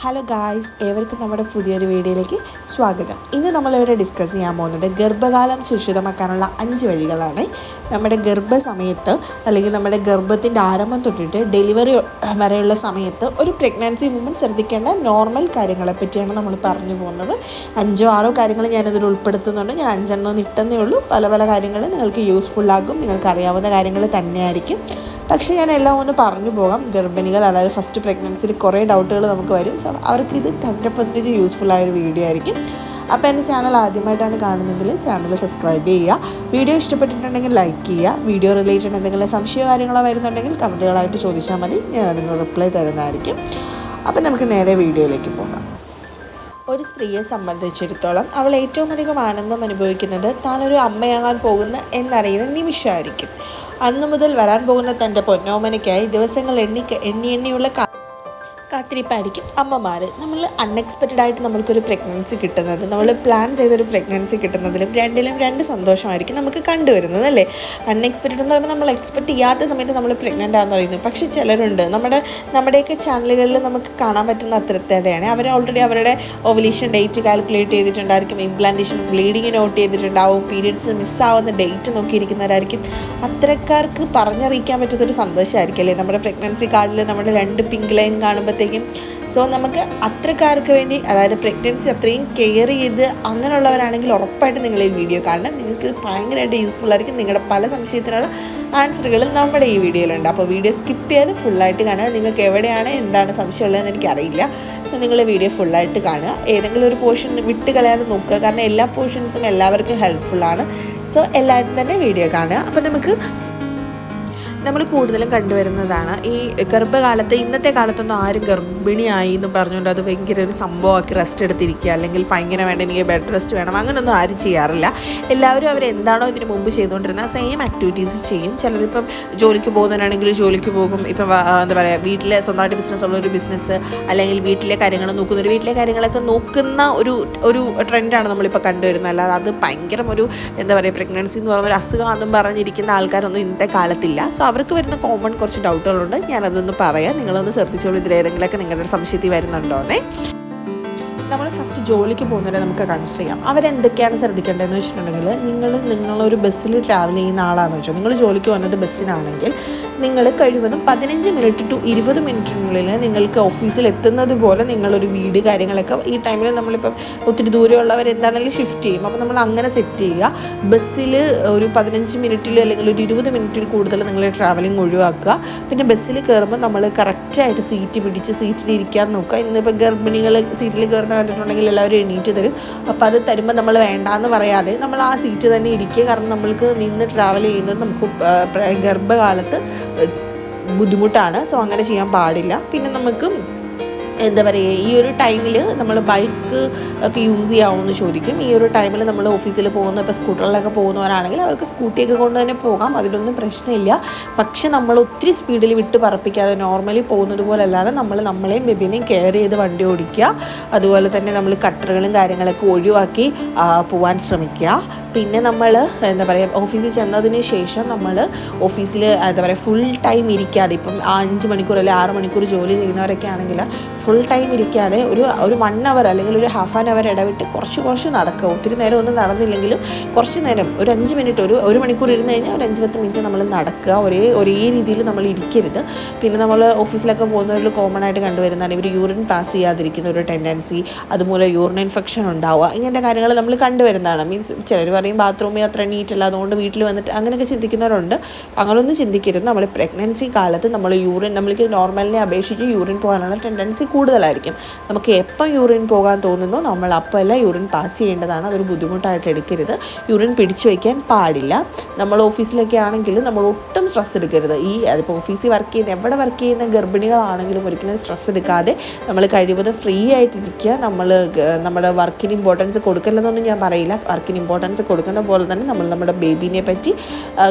Hello guys, ഏവർക്കും നമ്മുടെ പുതിയൊരു വീഡിയോയിലേക്ക് സ്വാഗതം. ഇന്ന് നമ്മളിവിടെ ഡിസ്കസ് ചെയ്യാൻ പോകുന്നത് ഗർഭകാലം സുരക്ഷിതമാക്കാനുള്ള 5 വഴികളാണ്. നമ്മുടെ ഗർഭസമയത്ത് അല്ലെങ്കിൽ നമ്മുടെ ഗർഭത്തിൻ്റെ ആരംഭം തൊട്ടിട്ട് ഡെലിവറി വരെയുള്ള സമയത്ത് ഒരു പ്രഗ്നൻസി വുമൺ ശ്രദ്ധിക്കേണ്ട നോർമൽ കാര്യങ്ങളെ പറ്റിയാണ് നമ്മൾ പറഞ്ഞു പോകുന്നത്. 5-6 കാര്യങ്ങൾ ഞാനതിൽ ഉൾപ്പെടുത്തുന്നുണ്ട്. ഞാൻ 5 ഇട്ടെന്നേ ഉള്ളൂ. പല പല കാര്യങ്ങൾ നിങ്ങൾക്ക് യൂസ്ഫുള്ളാകും, നിങ്ങൾക്ക് അറിയാവുന്ന കാര്യങ്ങൾ തന്നെയായിരിക്കും. പക്ഷേ ഞാൻ എല്ലാം ഒന്ന് പറഞ്ഞു പോകാം. ഗർഭിണികൾ അതായത് ഫസ്റ്റ് പ്രഗ്നൻസിയിൽ കുറേ ഡൗട്ടുകൾ നമുക്ക് വരും. സോ അവർക്കിത് 100% യൂസ്ഫുള്ളായൊരു വീഡിയോ ആയിരിക്കും. അപ്പോൾ എൻ്റെ ചാനൽ ആദ്യമായിട്ടാണ് കാണുന്നതെങ്കിൽ ചാനൽ സബ്സ്ക്രൈബ് ചെയ്യുക. വീഡിയോ ഇഷ്ടപ്പെട്ടിട്ടുണ്ടെങ്കിൽ ലൈക്ക് ചെയ്യുക. വീഡിയോ റിലേറ്റഡ് എന്തെങ്കിലും സംശയ കാര്യങ്ങളോ വരുന്നുണ്ടെങ്കിൽ കമൻറ്റുകളായിട്ട് ചോദിച്ചാൽ മതി, ഞാൻ അതിന് റിപ്ലൈ തരുന്നതായിരിക്കും. അപ്പോൾ നമുക്ക് നേരെ വീഡിയോയിലേക്ക് പോകാം. ഒരു സ്ത്രീയെ സംബന്ധിച്ചിടത്തോളം അവൾ ഏറ്റവും അധികം ആനന്ദം അനുഭവിക്കുന്നത് താനൊരു അമ്മയാകാൻ പോകുന്ന എന്നറിയുന്ന നിമിഷമായിരിക്കും. അന്നു മുതൽ വരാൻ പോകുന്ന തൻ്റെ പൊന്നോമനയ്ക്കായി ദിവസങ്ങൾ എണ്ണിയുള്ള കാത്തിരിപ്പായിരിക്കും അമ്മമാർ. നമ്മൾ അൺഎക്സ്പെക്റ്റഡ് ആയിട്ട് നമ്മൾക്കൊരു പ്രഗ്നൻസി കിട്ടുന്നത്, നമ്മൾ പ്ലാൻ ചെയ്തൊരു പ്രഗ്നൻസി കിട്ടുന്നതിലും രണ്ടിലും രണ്ട് സന്തോഷമായിരിക്കും നമുക്ക് കണ്ടുവരുന്നത്, അല്ലേ? അൺഎക്സ്പെക്റ്റഡ് എന്ന് പറയുമ്പോൾ നമ്മൾ എക്സ്പെക്റ്റ് ചെയ്യാത്ത സമയത്ത് നമ്മൾ പ്രഗ്നൻ്റ് ആണെന്ന് പറയുന്നത്. പക്ഷേ ചിലരുണ്ട്, നമ്മുടെയൊക്കെ ചാനലുകളിൽ നമുക്ക് കാണാൻ പറ്റുന്ന അത്തരത്തിലാണ്. അവർ ഓൾറെഡി അവരുടെ ഓവുലേഷൻ ഡേറ്റ് കാൽക്കുലേറ്റ് ചെയ്തിട്ടുണ്ടായിരിക്കും, ഇംപ്ലാന്റേഷൻ ബ്ലീഡിങ് നോട്ട് ചെയ്തിട്ടുണ്ടാവും, പീരിയഡ്സ് മിസ്സാവുന്ന ഡേറ്റ് നോക്കിയിരിക്കുന്നവരായിരിക്കും. അത്തരക്കാർക്ക് പറഞ്ഞറിയിക്കാൻ പറ്റുന്നൊരു സന്തോഷമായിരിക്കും, അല്ലേ? നമ്മുടെ പ്രഗ്നൻസി കാർഡിൽ നമ്മുടെ 2 പിങ്ക് ലൈൻ കാണുമ്പോൾ. സോ നമുക്ക് അത്രക്കാർക്ക് വേണ്ടി, അതായത് പ്രഗ്നൻസി അത്രയും കെയർ ചെയ്ത് അങ്ങനെയുള്ളവരാണെങ്കിൽ ഉറപ്പായിട്ട് നിങ്ങൾ ഈ വീഡിയോ കാണണം. നിങ്ങൾക്ക് ഭയങ്കരമായിട്ട് യൂസ്ഫുൾ ആയിരിക്കും. നിങ്ങളുടെ പല സംശയത്തിനുള്ള ആൻസറുകൾ നമ്മുടെ ഈ വീഡിയോയിലുണ്ട്. അപ്പോൾ വീഡിയോ സ്കിപ്പ് ചെയ്ത് ഫുള്ളായിട്ട് കാണുക. നിങ്ങൾക്ക് എവിടെയാണ് എന്താണ് സംശയമുള്ളതെന്ന് എനിക്കറിയില്ല. സോ നിങ്ങൾ വീഡിയോ ഫുള്ളായിട്ട് കാണുക. ഏതെങ്കിലും ഒരു പോർഷൻ വിട്ട് കളയാതെ നോക്കുക, കാരണം എല്ലാ പോർഷൻസും എല്ലാവർക്കും ഹെൽപ്ഫുള്ളാണ്. സോ എല്ലാവരും തന്നെ വീഡിയോ കാണുക. അപ്പോൾ നമ്മൾ കൂടുതലും കണ്ടുവരുന്നതാണ് ഈ ഗർഭകാലത്ത്. ഇന്നത്തെ കാലത്തൊന്നും ആരും ഗർഭിണിയായി എന്ന് പറഞ്ഞുകൊണ്ട് അത് ഭയങ്കര ഒരു സംഭവമാക്കി റെസ്റ്റ് എടുത്തിരിക്കുക, അല്ലെങ്കിൽ ഭയങ്കര വേണ്ട എനിക്ക് ബെഡ് റെസ്റ്റ് വേണം, അങ്ങനെയൊന്നും ആരും ചെയ്യാറില്ല. എല്ലാവരും അവരെന്താണോ ഇതിന് മുമ്പ് ചെയ്തുകൊണ്ടിരുന്നത് സെയിം ആക്ടിവിറ്റീസ് ചെയ്യും. ചിലരിപ്പം ജോലിക്ക് പോകുന്നവരാണെങ്കിൽ ജോലിക്ക് പോകും. ഇപ്പം എന്താ പറയുക, വീട്ടിലെ സ്വന്തമായിട്ട് ബിസിനസ് ഉള്ളൊരു ബിസിനസ്, അല്ലെങ്കിൽ വീട്ടിലെ കാര്യങ്ങൾ നോക്കുന്നൊരു വീട്ടിലെ കാര്യങ്ങളൊക്കെ നോക്കുന്ന ഒരു ട്രെൻഡാണ് നമ്മളിപ്പോൾ കണ്ടുവരുന്നത്. അല്ലാതെ അത് ഭയങ്കര ഒരു എന്താ പറയുക, പ്രഗ്നൻസി എന്ന് പറയുന്ന ഒരു അസുഖമാണെന്നും പറഞ്ഞിരിക്കുന്ന ആൾക്കാരൊന്നും ഇന്നത്തെ കാലത്തില്ല. സോ അവർക്ക് വരുന്ന കോമൺ കുറച്ച് ഡൗട്ടുകളുണ്ട്, ഞാനതൊന്ന് പറയാം. നിങ്ങളൊന്ന് ശ്രദ്ധിച്ചോളൂ, ഇതിലേതെങ്കിലുമൊക്കെ നിങ്ങളുടെ സംശയത്തിൽ വരുന്നുണ്ടോന്നേ. നമ്മൾ ഫസ്റ്റ് ജോലിക്ക് പോകുന്നവരെ നമുക്ക് കൺസിഡർ ചെയ്യാം. അവരെന്തൊക്കെയാണ് ശ്രദ്ധിക്കേണ്ടതെന്ന് വെച്ചിട്ടുണ്ടെങ്കിൽ, നിങ്ങളൊരു ബസ്സിൽ ട്രാവൽ ചെയ്യുന്ന ആളാണെന്ന് വെച്ചോ. നിങ്ങൾ ജോലിക്ക് വന്നത് ബസ്സിനാണെങ്കിൽ നിങ്ങൾ കഴിവതും 15 മിനിറ്റ് ടു 20 മിനിറ്റിനുള്ളിൽ നിങ്ങൾക്ക് ഓഫീസിൽ എത്തുന്നത് പോലെ നിങ്ങളൊരു വീട് കാര്യങ്ങളൊക്കെ ഈ ടൈമിൽ നമ്മളിപ്പം ഒത്തിരി ദൂരമുള്ളവർ എന്താണെങ്കിലും ഷിഫ്റ്റ് ചെയ്യും. അപ്പോൾ നമ്മൾ അങ്ങനെ സെറ്റ് ചെയ്യുക. ബസ്സിൽ ഒരു 15 മിനിറ്റിൽ അല്ലെങ്കിൽ ഒരു 20 മിനിറ്റിൽ കൂടുതൽ നിങ്ങൾ ട്രാവലിംഗ് ഒഴിവാക്കുക. പിന്നെ ബസ്സിൽ കയറുമ്പോൾ നമ്മൾ കറക്റ്റായിട്ട് സീറ്റ് പിടിച്ച് സീറ്റിൽ ഇരിക്കാൻ നോക്കുക. ഇന്നിപ്പോൾ ഗർഭിണികൾ സീറ്റിൽ കയറുന്ന കണ്ടിട്ടുണ്ടെങ്കിൽ എല്ലാവരും എണീറ്റ് തരും. അപ്പോൾ അത് തരുമ്പോൾ നമ്മൾ വേണ്ടാന്ന് പറയാതെ നമ്മൾ ആ സീറ്റ് തന്നെ ഇരിക്കുക. കാരണം നമ്മൾക്ക് നിന്ന് ട്രാവൽ ചെയ്യുന്നത് നമുക്ക് ഗർഭകാലത്ത് ബുദ്ധിമുട്ടാണ്. സോ അങ്ങനെ ചെയ്യാൻ പാടില്ല. പിന്നെ നമുക്ക് എന്താ പറയുക, ഈ ഒരു ടൈമിൽ നമ്മൾ ബൈക്ക് ഒക്കെ യൂസ് ചെയ്യാമെന്ന് ചോദിക്കും. ഈ ഒരു ടൈമിൽ നമ്മൾ ഓഫീസിൽ പോകുന്ന, ഇപ്പോൾ സ്കൂട്ടറിലൊക്കെ പോകുന്നവരാണെങ്കിൽ അവർക്ക് സ്കൂട്ടിയൊക്കെ കൊണ്ട് തന്നെ പോകാം, അതിലൊന്നും പ്രശ്നമില്ല. പക്ഷെ നമ്മൾ ഒത്തിരി സ്പീഡിൽ വിട്ട് പറപ്പിക്കാതെ നോർമലി പോകുന്നത് പോലെ അല്ലാതെ നമ്മളെയും ബേബിനെയും കെയർ ചെയ്ത് വണ്ടി ഓടിക്കുക. അതുപോലെ തന്നെ നമ്മൾ കട്ടറുകളും കാര്യങ്ങളൊക്കെ ഒഴിവാക്കി പോകാൻ ശ്രമിക്കുക. പിന്നെ നമ്മൾ എന്താ പറയുക, ഓഫീസിൽ ചെന്നതിന് ശേഷം നമ്മൾ ഓഫീസിൽ എന്താ പറയുക ഫുൾ ടൈം ഇരിക്കാതെ, ഇപ്പം 5 മണിക്കൂർ അല്ലെങ്കിൽ 6 മണിക്കൂർ ജോലി ചെയ്യുന്നവരൊക്കെ ആണെങ്കിൽ ഫുൾ ടൈം ഇരിക്കാതെ ഒരു 1 അവർ അല്ലെങ്കിൽ ഒരു ഹാഫ് ആൻ അവർ ഇടവിട്ട് കുറച്ച് നടക്കുക. ഒത്തിരി നേരം ഒന്നും നടന്നില്ലെങ്കിലും കുറച്ച് നേരം, ഒരു 5 മിനിറ്റ്, ഒരു മണിക്കൂർ ഇരുന്ന് കഴിഞ്ഞാൽ ഒരു 5-10 മിനിറ്റ് നമ്മൾ നടക്കുക. ഒരേ രീതിയിൽ നമ്മൾ ഇരിക്കരുത്. പിന്നെ നമ്മൾ ഓഫീസിലൊക്കെ പോകുന്നവരിൽ കോമൺ ആയിട്ട് കണ്ടുവരുന്നതാണ് ഇവർ യൂറിൻ പാസ് ചെയ്യാതിരിക്കുന്ന ഒരു ടെൻഡൻസി, അതുപോലെ യൂറിൻ ഇൻഫെക്ഷൻ ഉണ്ടാവുക, ഇങ്ങനത്തെ കാര്യങ്ങൾ നമ്മൾ കണ്ടുവരുന്നതാണ്. മീൻസ് ചിലർ പറയും ബാത്റൂമിൽ അത്ര നീറ്റല്ല, അതുകൊണ്ട് വീട്ടിൽ വന്നിട്ട് അങ്ങനെയൊക്കെ ചിന്തിക്കുന്നവരുണ്ട്. അങ്ങനെയൊന്നും ചിന്തിക്കരുത്. നമ്മൾ പ്രഗ്നൻസി കാലത്ത് നമ്മൾക്ക് നോർമലിനെ അപേക്ഷിച്ച് യൂറിൻ പോകാനുള്ള ടെൻഡൻസി കൂടുതലായിരിക്കും. നമുക്ക് എപ്പോൾ യൂറിൻ പോകാൻ തോന്നുന്നോ നമ്മൾ അപ്പോൾ യൂറിൻ പാസ് ചെയ്യേണ്ടതാണ്. അതൊരു ബുദ്ധിമുട്ടായിട്ട് എടുക്കരുത്. യൂറിൻ പിടിച്ചു വയ്ക്കാൻ പാടില്ല. നമ്മൾ ഓഫീസിലൊക്കെ ആണെങ്കിൽ നമ്മൾ ഒട്ടും സ്ട്രെസ് എടുക്കരുത്. അതിപ്പോൾ ഓഫീസിൽ എവിടെ വർക്ക് ചെയ്യുന്ന ഗർഭിണികളാണെങ്കിലും ഒരിക്കലും സ്ട്രെസ് എടുക്കാതെ നമ്മൾ കഴിവതും ഫ്രീ ആയിട്ടിരിക്കുക. നമ്മുടെ വർക്കിന് ഇമ്പോർട്ടൻസ് കൊടുക്കില്ലെന്നൊന്നും ഞാൻ പറയില്ല. വർക്കിന് ഇമ്പോർട്ടൻസ് കൊടുക്കുന്ന പോലെ തന്നെ നമ്മൾ നമ്മുടെ ബേബീനെ പറ്റി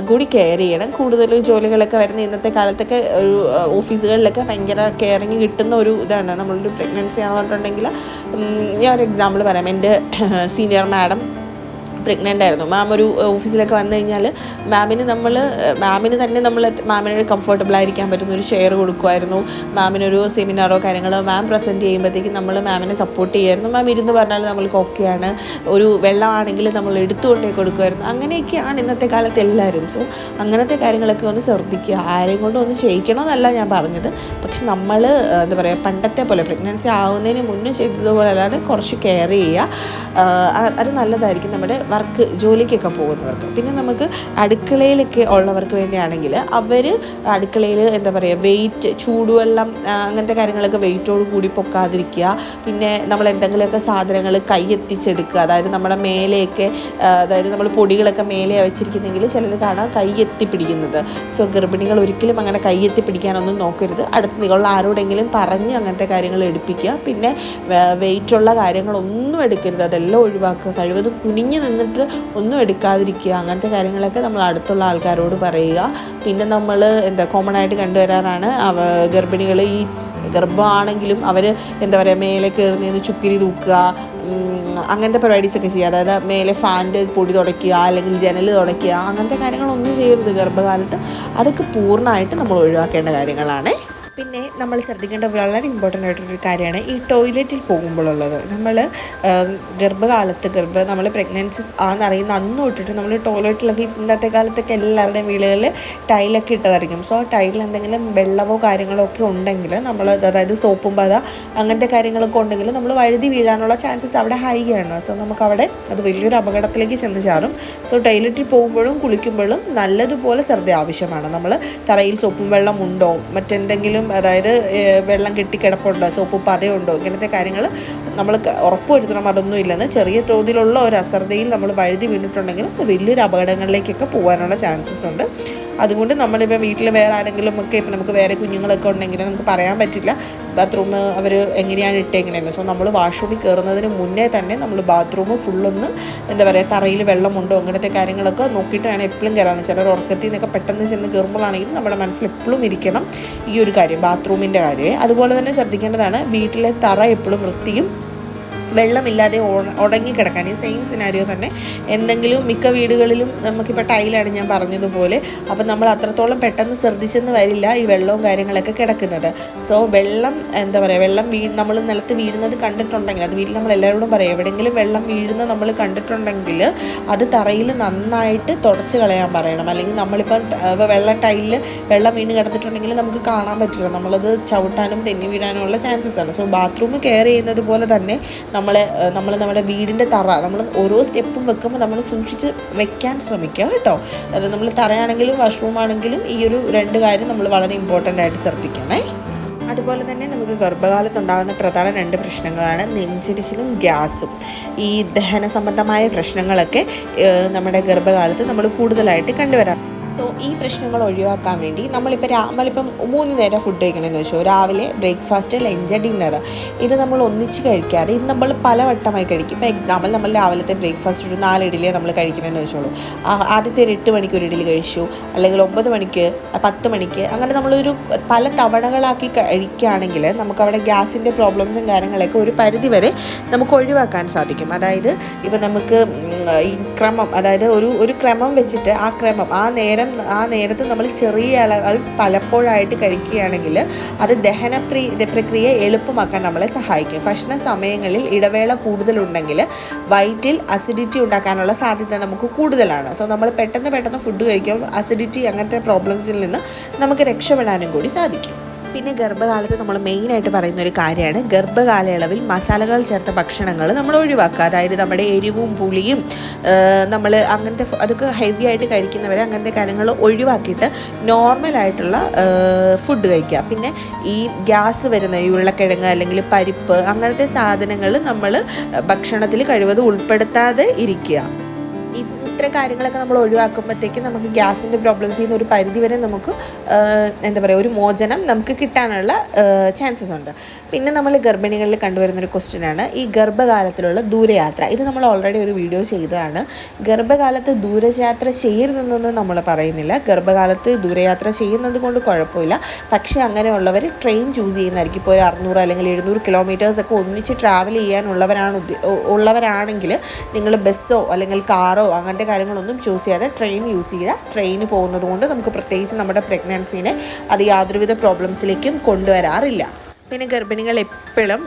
കൂടി കെയർ ചെയ്യണം. കൂടുതൽ ജോലികളൊക്കെ വരുന്ന ഇന്നത്തെ കാലത്തൊക്കെ ഒരു ഓഫീസുകളിലൊക്കെ ഭയങ്കര കെയറിങ് കിട്ടുന്ന ഒരു ഇതാണ്. നമ്മളൊരു പ്രഗ്നൻസി ആണെന്ന് പറഞ്ഞിട്ടുണ്ടെങ്കിൽ ഞാൻ ഒരു എക്സാമ്പിൾ പറയാം. എൻ്റെ സീനിയർ മാഡം പ്രഗ്നൻ്റ് ആയിരുന്നു. മാം ഒരു ഓഫീസിലൊക്കെ വന്നു കഴിഞ്ഞാൽ മാമിന് തന്നെ മാമിന് കംഫർട്ടബിൾ ആയിരിക്കാൻ പറ്റുന്ന ഒരു ഷെയർ കൊടുക്കുമായിരുന്നു. മാമിനൊരു സെമിനാറോ കാര്യങ്ങളോ മാം പ്രസൻറ്റ് ചെയ്യുമ്പോഴത്തേക്കും നമ്മൾ മാമിനെ സപ്പോർട്ട് ചെയ്യുമായിരുന്നു. മാം ഇരുന്ന് പറഞ്ഞാൽ നമ്മൾക്ക് ഓക്കെയാണ്. ഒരു വെള്ളമാണെങ്കിൽ നമ്മൾ എടുത്തുകൊണ്ടേ കൊടുക്കുമായിരുന്നു. അങ്ങനെയൊക്കെയാണ് ഇന്നത്തെ കാലത്ത് എല്ലാവരും. സോ അങ്ങനത്തെ കാര്യങ്ങളൊക്കെ ഒന്ന് ശ്രദ്ധിക്കുക. ആരെയും കൊണ്ട് ഒന്ന് ചെയ്യിക്കണമെന്നല്ല ഞാൻ പറഞ്ഞത്. പക്ഷെ നമ്മൾ എന്താ പറയുക, പണ്ടത്തെ പോലെ പ്രഗ്നൻസി ആവുന്നതിന് മുന്നേ ചെയ്തതുപോലെ അല്ലാതെ കുറച്ച് കെയർ ചെയ്യുക. അത് നല്ലതായിരിക്കും നമ്മുടെ ജോലിക്കൊക്കെ പോകുന്നവർക്ക്. പിന്നെ നമുക്ക് അടുക്കളയിലൊക്കെ ഉള്ളവർക്ക് വേണ്ടിയാണെങ്കിൽ അവർ അടുക്കളയിൽ എന്താ പറയുക, വെയിറ്റ്, ചൂടുവെള്ളം അങ്ങനത്തെ കാര്യങ്ങളൊക്കെ വെയിറ്റോട് കൂടി പൊക്കാതിരിക്കുക. പിന്നെ നമ്മൾ എന്തെങ്കിലുമൊക്കെ സാധനങ്ങൾ കൈയെത്തിച്ചെടുക്കുക. അതായത് നമ്മുടെ മേലെയൊക്കെ, അതായത് നമ്മൾ പൊടികളൊക്കെ മേലെ വെച്ചിരിക്കുന്നെങ്കിൽ ചിലർ കാണാം കൈയെത്തി പിടിക്കുന്നത്. സോ ഗർഭിണികൾ ഒരിക്കലും അങ്ങനെ കൈയെത്തി പിടിക്കാനൊന്നും നോക്കരുത്. അടുത്ത് നിങ്ങളുടെ ആരോടെങ്കിലും പറഞ്ഞ് അങ്ങനത്തെ കാര്യങ്ങൾ എടുപ്പിക്കുക. പിന്നെ വെയിറ്റുള്ള കാര്യങ്ങളൊന്നും എടുക്കരുത്, അതെല്ലാം ഒഴിവാക്കുക. കഴിവതും കുനിഞ്ഞ് നിന്നിട്ട് ഒന്നും എടുക്കാതിരിക്കുക. അങ്ങനത്തെ കാര്യങ്ങളൊക്കെ നമ്മൾ അടുത്തുള്ള ആൾക്കാരോട് പറയുക. പിന്നെ നമ്മൾ കോമൺ ആയിട്ട് കണ്ടുവരാറാണ് ഗർഭിണികൾ ഈ ഗർഭമാണെങ്കിലും അവർ എന്താ പറയുക, മേലെ കയറുന്നതിന് ചുക്കിരി തൂക്കുക, അങ്ങനത്തെ പരിപാടീസൊക്കെ ചെയ്യുക. അതായത് മേലെ ഫാൻ്റെ പൊടി തുടയ്ക്കുക, അല്ലെങ്കിൽ ജനൽ തുടയ്ക്കുക, അങ്ങനത്തെ കാര്യങ്ങളൊന്നും ചെയ്യരുത് ഗർഭകാലത്ത്. അതൊക്കെ പൂർണ്ണമായിട്ട് നമ്മൾ ഒഴിവാക്കേണ്ട കാര്യങ്ങളാണ്. പിന്നെ നമ്മൾ ശ്രദ്ധിക്കേണ്ട വളരെ ഇമ്പോർട്ടൻ്റ് ആയിട്ടൊരു കാര്യമാണ് ഈ ടോയ്ലറ്റിൽ പോകുമ്പോഴുള്ളത്. നമ്മൾ ഗർഭകാലത്ത് നമ്മൾ പ്രഗ്നൻസി ആണെന്നറിയുന്ന അന്ന് തൊട്ടിട്ട് നമ്മൾ ടോയ്ലറ്റിലൊക്കെ ഇന്നത്തെ കാലത്തൊക്കെ എല്ലാവരുടെയും വീടുകളിൽ ടൈലൊക്കെ ഇട്ടതായിരിക്കും. സോ ടൈലിൽ എന്തെങ്കിലും വെള്ളമോ കാര്യങ്ങളോ ഒക്കെ ഉണ്ടെങ്കിൽ നമ്മൾ, അതായത് സോപ്പും പത അങ്ങനത്തെ കാര്യങ്ങളൊക്കെ ഉണ്ടെങ്കിൽ നമ്മൾ വഴുതി വീഴാനുള്ള ചാൻസസ് അവിടെ ഹൈ ആണ്. സോ നമുക്കവിടെ അത് വലിയൊരു അപകടത്തിലേക്ക് ചെന്ന് ചാടും. സോ ടോയ്ലറ്റിൽ പോകുമ്പോഴും കുളിക്കുമ്പോഴും നല്ലതുപോലെ ശ്രദ്ധ ആവശ്യമാണ്. നമ്മൾ തറയിൽ സോപ്പും വെള്ളം ഉണ്ടോ, മറ്റെന്തെങ്കിലും അതായത് വെള്ളം കെട്ടിക്കിടപ്പുണ്ടോ, സോപ്പ് പതയുണ്ടോ, ഇങ്ങനത്തെ കാര്യങ്ങൾ നമ്മൾ ഉറപ്പുവരുത്തണം. അതൊന്നും ഇല്ലെന്ന് ചെറിയ തോതിലുള്ള ഒരു അശ്രദ്ധയിൽ നമ്മൾ വഴുതി വീണിട്ടുണ്ടെങ്കിൽ അത് വലിയൊരു അപകടങ്ങളിലേക്കൊക്കെ പോകാനുള്ള ചാൻസസ് ഉണ്ട്. അതുകൊണ്ട് നമ്മളിപ്പോൾ വീട്ടിൽ വേറെ ആരെങ്കിലും ഒക്കെ, ഇപ്പം നമുക്ക് വേറെ കുഞ്ഞുങ്ങളൊക്കെ ഉണ്ടെങ്കിൽ നമുക്ക് പറയാൻ പറ്റില്ല ബാത്റൂം അവർ എങ്ങനെയാണ് ഇട്ടേക്കണേന്ന്. സോ നമ്മൾ വാഷ്റൂമിൽ കയറുന്നതിന് മുന്നേ തന്നെ നമ്മൾ ബാത്റൂം ഫുള്ളൊന്ന് എന്താ പറയുക, തറയിൽ വെള്ളമുണ്ടോ അങ്ങനത്തെ കാര്യങ്ങളൊക്കെ നോക്കിയിട്ട് വേണം എപ്പോഴും കയറാൻ. ചിലർ ഉറക്കത്തിൽ നിന്നൊക്കെ പെട്ടെന്ന് ചെന്ന് കയറുമ്പോഴാണെങ്കിലും നമ്മുടെ മനസ്സിൽ എപ്പോഴും ഇരിക്കണം ഈ ഒരു കാര്യം, ബാത്റൂമിൻ്റെ കാര്യം. അതുപോലെ തന്നെ ശ്രദ്ധിക്കേണ്ടതാണ് വീട്ടിലെ തറ എപ്പോഴും വൃത്തിയും വെള്ളമില്ലാതെ ഉടങ്ങിക്കിടക്കാൻ. ഈ സെയിം സിനാരിയോ തന്നെ എന്തെങ്കിലും മിക്ക വീടുകളിലും നമുക്കിപ്പോൾ ടൈലാണ് ഞാൻ പറഞ്ഞതുപോലെ. അപ്പം നമ്മൾ അത്രത്തോളം പെട്ടെന്ന് ശ്രദ്ധിച്ചെന്ന് വരില്ല ഈ വെള്ളവും കാര്യങ്ങളൊക്കെ കിടക്കുന്നത്. സോ വെള്ളം എന്താ പറയുക, നമ്മൾ നിലത്ത് വീഴുന്നത് കണ്ടിട്ടുണ്ടെങ്കിൽ, അത് വീട്ടിൽ നമ്മൾ എല്ലാവരോടും പറയാം, എവിടെയെങ്കിലും വെള്ളം വീഴുന്നത് നമ്മൾ കണ്ടിട്ടുണ്ടെങ്കിൽ അത് തറയിൽ നന്നായിട്ട് തുടച്ച് കളയാൻ പറയണം. അല്ലെങ്കിൽ നമ്മളിപ്പം ടൈലിൽ വെള്ളം വീണ് കിടന്നിട്ടുണ്ടെങ്കിൽ നമുക്ക് കാണാൻ പറ്റില്ല, നമ്മളത് ചവിട്ടാനും തെന്നി വീഴാനുമുള്ള ചാൻസസ് ആണ്. സോ ബാത്റൂം കെയർ ചെയ്യുന്നത് പോലെ തന്നെ നമ്മൾ നമ്മുടെ വീടിൻ്റെ തറ നമ്മൾ ഓരോ സ്റ്റെപ്പും വെക്കുമ്പോൾ നമ്മൾ സൂക്ഷിച്ച് വെക്കാൻ ശ്രമിക്കുക കേട്ടോ. അതായത് നമ്മൾ തറയാണെങ്കിലും വാഷ്റൂം ആണെങ്കിലും ഈ ഒരു 2 കാര്യം നമ്മൾ വളരെ ഇമ്പോർട്ടൻ്റ് ആയിട്ട് ശ്രദ്ധിക്കണേ. അതുപോലെ തന്നെ നമുക്ക് ഗർഭകാലത്തുണ്ടാകുന്ന പ്രധാന 2 പ്രശ്നങ്ങളാണ് നെഞ്ചിരിച്ചിലും ഗ്യാസും. ഈ ദഹന സംബന്ധമായ പ്രശ്നങ്ങളൊക്കെ നമ്മുടെ ഗർഭകാലത്ത് നമ്മൾ കൂടുതലായിട്ട് കണ്ടുവരാം. സോ ഈ പ്രശ്നങ്ങൾ ഒഴിവാക്കാൻ വേണ്ടി നമ്മളിപ്പം 3 നേരം ഫുഡ് കഴിക്കണമെന്ന് വെച്ചോ, രാവിലെ ബ്രേക്ക്ഫാസ്റ്റ്, ലഞ്ച്, ഡിന്നർ, ഇത് നമ്മൾ ഒന്നിച്ച് കഴിക്കാതെ ഇത് നമ്മൾ പലവട്ടമായി കഴിക്കും. ഇപ്പോൾ എക്സാമ്പിൾ നമ്മൾ രാവിലത്തെ ബ്രേക്ക്ഫാസ്റ്റ് ഒരു 4 ഇഡ്ഡലിയെ നമ്മൾ കഴിക്കണമെന്ന് വെച്ചോളൂ. ആദ്യത്തെ ഒരു 8 മണിക്ക് ഒരു ഇഡ്ഡലി കഴിച്ചു, അല്ലെങ്കിൽ 9 മണിക്ക്, 10 മണിക്ക്, അങ്ങനെ നമ്മളൊരു പല തവണകളാക്കി കഴിക്കുകയാണെങ്കിൽ നമുക്കവിടെ ഗ്യാസിൻ്റെ പ്രോബ്ലംസും കാര്യങ്ങളൊക്കെ ഒരു പരിധി വരെ നമുക്ക് ഒഴിവാക്കാൻ സാധിക്കും. അതായത് ഇപ്പം നമുക്ക് ഈ ക്രമം, അതായത് ഒരു ക്രമം വെച്ചിട്ട് ആ നേരത്ത് നമ്മൾ ചെറിയ അളവ് പലപ്പോഴായിട്ട് കഴിക്കുകയാണെങ്കിൽ അത് ദഹന പ്രക്രിയ എളുപ്പമാക്കാൻ നമ്മളെ സഹായിക്കും. ഭക്ഷണ സമയങ്ങളിൽ ഇടവേള കൂടുതലുണ്ടെങ്കിൽ വയറ്റിൽ അസിഡിറ്റി ഉണ്ടാക്കാനുള്ള സാധ്യത നമുക്ക് കൂടുതലാണ്. സോ നമ്മൾ പെട്ടെന്ന് ഫുഡ് കഴിക്കുമ്പോൾ അസിഡിറ്റി അങ്ങനത്തെ പ്രോബ്ലംസിൽ നിന്ന് നമുക്ക് രക്ഷപ്പെടാനും കൂടി സാധിക്കും. പിന്നെ ഗർഭകാലത്ത് നമ്മൾ മെയിനായിട്ട് പറയുന്നൊരു കാര്യമാണ് ഗർഭകാലയളവിൽ മസാലകൾ ചേർത്ത ഭക്ഷണങ്ങൾ നമ്മൾ ഒഴിവാക്കുക. അതായത് നമ്മുടെ എരിവും പുളിയും നമ്മൾ അങ്ങനത്തെ അതൊക്കെ ഹെവി ആയിട്ട് കഴിക്കുന്നവരെ അങ്ങനത്തെ കാര്യങ്ങൾ ഒഴിവാക്കിയിട്ട് നോർമലായിട്ടുള്ള ഫുഡ് കഴിക്കുക. പിന്നെ ഈ ഗ്യാസ് വരുന്ന ഉരുളക്കിഴങ്ങ് അല്ലെങ്കിൽ പരിപ്പ് അങ്ങനത്തെ സാധനങ്ങൾ നമ്മൾ ഭക്ഷണത്തിൽ കഴിവതും ഉൾപ്പെടുത്താതെ ഇരിക്കുക. ഇത്തരം കാര്യങ്ങളൊക്കെ നമ്മൾ ഒഴിവാക്കുമ്പോഴത്തേക്കും നമുക്ക് ഗ്യാസിൻ്റെ പ്രോബ്ലംസിൽ നിന്ന് ഒരു പരിധിവരെ നമുക്ക് എന്താ പറയുക ഒരു മോചനം നമുക്ക് കിട്ടാനുള്ള ചാൻസസ് ഉണ്ട്. പിന്നെ നമ്മൾ ഗർഭിണികളിൽ കണ്ടുവരുന്നൊരു ക്വസ്റ്റ്യനാണ് ഈ ഗർഭകാലത്തിലുള്ള ദൂരയാത്ര. ഇത് നമ്മൾ ഓൾറെഡി ഒരു വീഡിയോ ചെയ്തതാണ്. ഗർഭകാലത്ത് ദൂരയാത്ര ചെയ്യരുതെന്നൊന്നും നമ്മൾ പറയുന്നില്ല. ഗർഭകാലത്ത് ദൂരയാത്ര ചെയ്യുന്നത് കൊണ്ട് കുഴപ്പമില്ല. പക്ഷേ അങ്ങനെയുള്ളവർ ട്രെയിൻ ചൂസ് ചെയ്യുന്നതായിരിക്കും. ഇപ്പോൾ ഒരു 600 അല്ലെങ്കിൽ 700 കിലോമീറ്റേഴ്സൊക്കെ ഒന്നിച്ച് ട്രാവൽ ഉള്ളവരാണെങ്കിൽ നിങ്ങൾ ബസ്സോ അല്ലെങ്കിൽ കാറോ അങ്ങനത്തെ കാര്യങ്ങളൊന്നും ചൂസ് ചെയ്യാതെ ട്രെയിൻ യൂസ് ചെയ്യുക. ട്രെയിന് പോകുന്നത് കൊണ്ട് നമുക്ക് പ്രത്യേകിച്ച് നമ്മുടെ പ്രഗ്നൻസിനെ അത് യാതൊരുവിധ പ്രോബ്ലംസിലേക്കും കൊണ്ടുവരാറില്ല. പിന്നെ ഗർഭിണികൾ എപ്പോഴും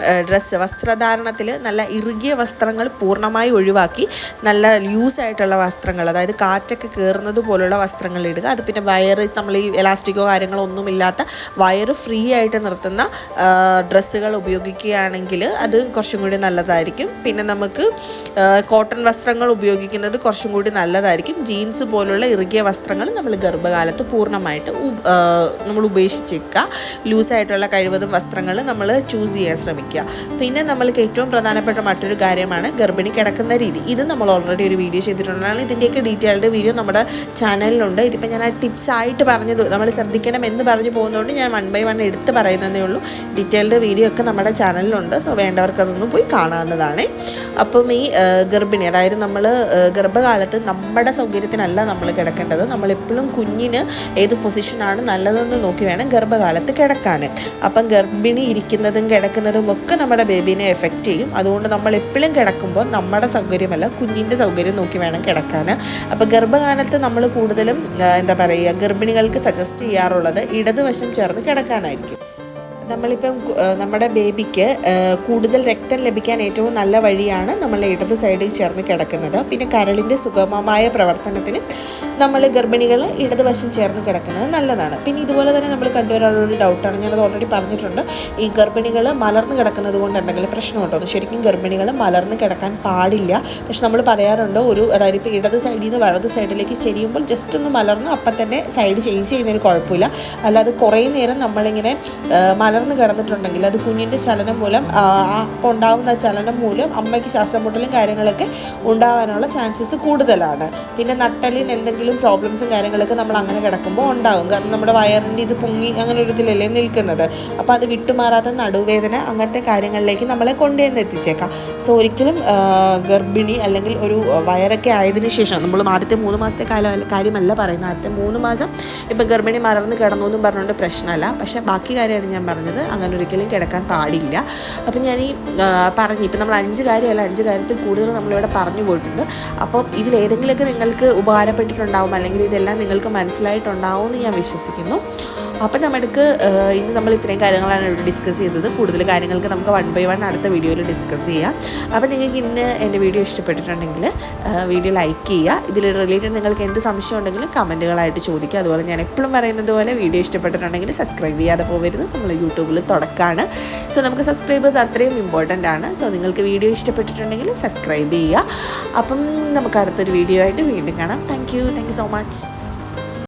വസ്ത്രധാരണത്തിൽ നല്ല ഇറുകിയ വസ്ത്രങ്ങൾ പൂർണ്ണമായി ഒഴിവാക്കി നല്ല ലൂസായിട്ടുള്ള വസ്ത്രങ്ങൾ, അതായത് കാറ്റൊക്കെ കയറുന്നത് പോലുള്ള വസ്ത്രങ്ങൾ ഇടുക. അത് പിന്നെ വയറ് നമ്മൾ ഈ എലാസ്റ്റിക്കോ കാര്യങ്ങളോ ഒന്നുമില്ലാത്ത വയറ് ഫ്രീ ആയിട്ട് നിർത്തുന്ന ഡ്രസ്സുകൾ ഉപയോഗിക്കുകയാണെങ്കിൽ അത് കുറച്ചും കൂടി നല്ലതായിരിക്കും. പിന്നെ നമുക്ക് കോട്ടൺ വസ്ത്രങ്ങൾ ഉപയോഗിക്കുന്നത് കുറച്ചും കൂടി നല്ലതായിരിക്കും. ജീൻസ് പോലുള്ള ഇറുകിയ വസ്ത്രങ്ങൾ നമ്മൾ ഗർഭകാലത്ത് പൂർണ്ണമായിട്ട് നമ്മൾ ഉപേക്ഷിച്ചേക്കുക. ലൂസായിട്ടുള്ള കഴിവതും വസ്ത്രങ്ങൾ നമ്മൾ ചൂസ് ചെയ്യാൻ ശ്രമിക്കുക. പിന്നെ നമ്മൾക്ക് ഏറ്റവും പ്രധാനപ്പെട്ട മറ്റൊരു കാര്യമാണ് ഗർഭിണി കിടക്കുന്ന രീതി. ഇത് നമ്മൾ ഓൾറെഡി ഒരു വീഡിയോ ചെയ്തിട്ടുള്ളതാണ്. ഇതിൻ്റെയൊക്കെ ഡീറ്റെയിൽഡ് വീഡിയോ നമ്മുടെ ചാനലിലുണ്ട്. ഇതിപ്പോൾ ഞാൻ ആ ടിപ്സ് ആയിട്ട് പറഞ്ഞത് നമ്മൾ ശ്രദ്ധിക്കണം എന്ന് പറഞ്ഞു പോകുന്നതുകൊണ്ട് ഞാൻ 1 by 1 എടുത്ത് പറയുന്നതേ ഉള്ളൂ. ഡീറ്റെയിൽഡ് വീഡിയോ ഒക്കെ നമ്മുടെ ചാനലിലുണ്ട്. സോ വേണ്ടവർക്ക് അതൊന്നും പോയി കാണാവുന്നതാണ്. അപ്പം ഈ ഗർഭിണി, അതായത് നമ്മൾ ഗർഭകാലത്ത് നമ്മുടെ സൗകര്യത്തിനല്ല നമ്മൾ കിടക്കേണ്ടത്. നമ്മളെപ്പോഴും കുഞ്ഞിന് ഏത് പൊസിഷനാണ് നല്ലതെന്ന് നോക്കി വേണം ഗർഭകാലത്ത് കിടക്കാൻ. അപ്പം ഗർഭിണി ഇരിക്കുന്നതും കിടക്കുന്നതും ഒക്കെ നമ്മുടെ ബേബീനെ എഫക്റ്റ് ചെയ്യും. അതുകൊണ്ട് നമ്മൾ എപ്പോഴും കിടക്കുമ്പോൾ നമ്മുടെ സൗകര്യമല്ല കുഞ്ഞിൻ്റെ സൗകര്യം നോക്കി വേണം കിടക്കാൻ. അപ്പോൾ ഗർഭകാലത്ത് നമ്മൾ കൂടുതലും എന്താ പറയുക ഗർഭിണികൾക്ക് സജസ്റ്റ് ചെയ്യാറുള്ളത് ഇടതുവശം ചേർന്ന് കിടക്കാനായിരിക്കും. നമ്മളിപ്പം നമ്മുടെ ബേബിക്ക് കൂടുതൽ രക്തം ലഭിക്കാൻ ഏറ്റവും നല്ല വഴിയാണ് നമ്മൾ ഇടത് സൈഡിൽ ചേർന്ന് കിടക്കുന്നത്. പിന്നെ കരളിൻ്റെ സുഗമമായ പ്രവർത്തനത്തിന് നമ്മൾ ഗർഭിണികൾ ഇടതുവശം ചേർന്ന് കിടക്കുന്നത് നല്ലതാണ്. പിന്നെ ഇതുപോലെ തന്നെ നമ്മൾ കണ്ടുവരാനുള്ളൊരു ഡൗട്ടാണ്, ഞാനത് ഓൾറെഡി പറഞ്ഞിട്ടുണ്ട്. ഈ ഗർഭിണികൾ മലർന്ന് കിടക്കുന്നത് കൊണ്ട് എന്തെങ്കിലും പ്രശ്നമുണ്ടോ എന്ന്. ശരിക്കും ഗർഭിണികൾ മലർന്ന് കിടക്കാൻ പാടില്ല. പക്ഷെ നമ്മൾ പറയാറുണ്ട് അതായത് ഇപ്പോൾ ഇടത് സൈഡിൽ നിന്ന് വലത് സൈഡിലേക്ക് ചെരിയുമ്പോൾ ജസ്റ്റ് ഒന്ന് മലർന്ന് അപ്പം തന്നെ സൈഡ് ചേഞ്ച് ചെയ്യുന്നതിന് കുഴപ്പമില്ല. അല്ലാതെ കുറേ നേരം നമ്മളിങ്ങനെ മലർന്ന് കിടന്നിട്ടുണ്ടെങ്കിൽ അത് കുഞ്ഞിൻ്റെ ചലനം മൂലം അപ്പോൾ ഉണ്ടാകുന്ന ചലനം മൂലം അമ്മയ്ക്ക് ശ്വാസം മുട്ടലും കാര്യങ്ങളൊക്കെ ഉണ്ടാകാനുള്ള ചാൻസസ് കൂടുതലാണ്. പിന്നെ നട്ടലിന് എന്തെങ്കിലും പ്രോബ്ലംസും കാര്യങ്ങളൊക്കെ നമ്മൾ അങ്ങനെ കിടക്കുമ്പോൾ ഉണ്ടാകും. കാരണം നമ്മുടെ വയറിൻ്റെ ഇത് പൊങ്ങി അങ്ങനെ ഒരു ഇതിലല്ലേ നിൽക്കുന്നത്. അപ്പോൾ അത് വിട്ടുമാറാത്ത നടുവേദന അങ്ങനത്തെ കാര്യങ്ങളിലേക്ക് നമ്മളെ കൊണ്ടുവന്ന് എത്തിച്ചേക്കാം. സോ ഒരിക്കലും ഗർഭിണി അല്ലെങ്കിൽ ഒരു വയറൊക്കെ ആയതിനു ശേഷം നമ്മൾ ആദ്യത്തെ 3 മാസത്തെ കാര്യമല്ല പറയുന്നത്. ആദ്യത്തെ 3 മാസം ഇപ്പോൾ ഗർഭിണി മലർന്ന് കിടന്നു എന്നും പറഞ്ഞുകൊണ്ട് പ്രശ്നമല്ല. പക്ഷേ ബാക്കി കാര്യമാണ് ഞാൻ പറഞ്ഞത്, അങ്ങനെ ഒരിക്കലും കിടക്കാൻ പാടില്ല. അപ്പം ഞാൻ ഈ ഇപ്പം നമ്മൾ 5 കാര്യമല്ല 5 കാര്യത്തിൽ കൂടുതൽ നമ്മളിവിടെ പറഞ്ഞു പോയിട്ടുണ്ട്. അപ്പോൾ ഇതിലേതെങ്കിലുമൊക്കെ നിങ്ങൾക്ക് ഉപകാരപ്പെട്ടിട്ടുണ്ടാവും അല്ലെങ്കിൽ ഇതെല്ലാം നിങ്ങൾക്ക് മനസ്സിലായിട്ടുണ്ടാവും എന്ന് ഞാൻ വിശ്വസിക്കുന്നു. അപ്പം നമുക്ക് ഇന്ന് നമ്മൾ ഇത്രയും കാര്യങ്ങളാണ് ഇവിടെ ഡിസ്കസ് ചെയ്തത്. കൂടുതൽ കാര്യങ്ങൾക്ക് നമുക്ക് 1 by 1 അടുത്ത വീഡിയോയിൽ ഡിസ്കസ് ചെയ്യാം. അപ്പോൾ നിങ്ങൾക്ക് ഇന്ന് എൻ്റെ വീഡിയോ ഇഷ്ടപ്പെട്ടിട്ടുണ്ടെങ്കിൽ വീഡിയോ ലൈക്ക് ചെയ്യുക. ഇതിൽ റിലേറ്റഡ് നിങ്ങൾക്ക് എന്ത് സംശയം ഉണ്ടെങ്കിലും കമൻറ്റുകളായിട്ട് ചോദിക്കുക. അതുപോലെ ഞാൻ എപ്പോഴും പറയുന്നത് പോലെ വീഡിയോ ഇഷ്ടപ്പെട്ടിട്ടുണ്ടെങ്കിൽ സബ്സ്ക്രൈബ് ചെയ്യാതെ പോകരുത്. നമ്മൾ യൂട്യൂബിൽ തുടക്കമാണ്. സോ നമുക്ക് സബ്സ്ക്രൈബേഴ്സ് അത്രയും ഇമ്പോർട്ടൻ്റ് ആണ്. സോ നിങ്ങൾക്ക് വീഡിയോ ഇഷ്ടപ്പെട്ടിട്ടുണ്ടെങ്കിൽ സബ്സ്ക്രൈബ് ചെയ്യുക. അപ്പം നമുക്ക് അടുത്തൊരു വീഡിയോ ആയിട്ട് വീണ്ടും കാണാം. Thank you so much.